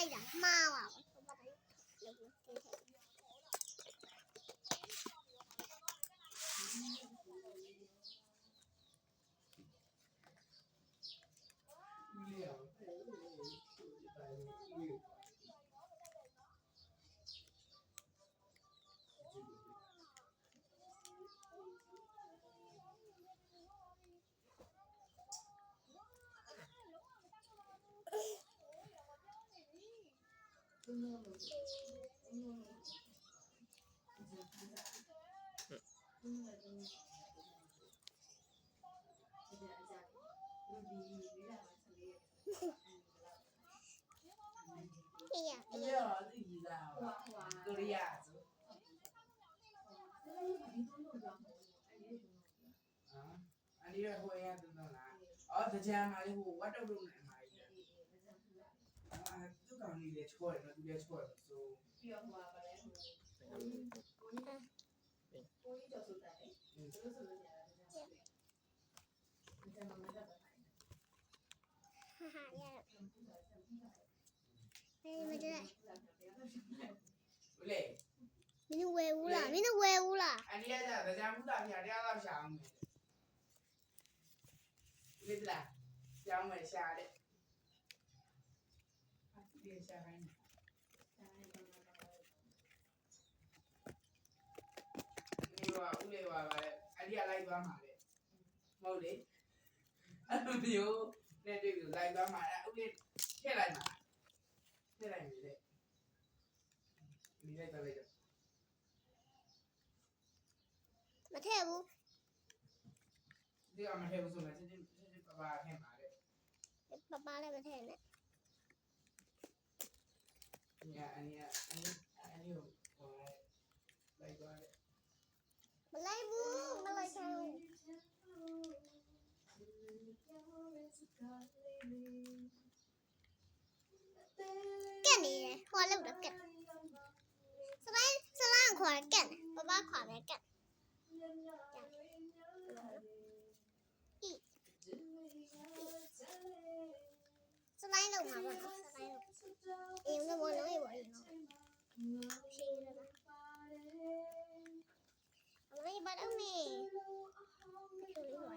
လိုက်တာမှားပါဘူးတကြံမှာလေဟိုဝတ်တုတ်လို့နေမှာကြီးသူကောင်လေးလေချောတယ်နော်သူလည်းချောတယ်ဆိုပြီးတော့ဟိုပါလဲဟိုကိုကြီးကျော်ဆိုတာလေသူတို့ဆိုလို့ရတယ်တကြံမှာမတက်ပါဘူးဟာရဟေးမကြည့်ဦးလေမင်းဝဲဦးလားမင်းဝဲဦးလားအန်ဒီကတကြံမှုတာပြတရားတော့ရှာအောင်လေဒီလားကျောင်းမယ်ရှာတဲ့ဒီရှာခိုင်းဒီကဦးလေးပါပါလေအန်ဒီကလိုက်သွားမှာလေမဟုတ်လေအဲ့လိုမျိုးနဲ့တွေ့ပြီးလိုက်သွားမှာဦးလေးထည့်လိုက်မှာထည့်လိုက်ပြီလေဒီလိုက်တော့လိုက်တော့မထည့်ဘူးဒီကမထည့်ဘူးဆိုမှချင်းပါထည့်မှာလေပပလည်းမထည့်နဲ့ညာအန်ဒီကိုဟိုလိုက်သွားတယ်မလိုက်ဘူးမလိုက်ဘူးကဲနေဟောလို့တော့ကဲစလိုင်းခေါ်ကဲပပခေါ်မယ်ကဲစလိုင်းလုံးမှာပေါ့နော်စလိုင်းလုံးအေးလုံးမလုံးရေးပါအေးနော်ရှိရလားအမေဘာလို့မေတူလေးပါ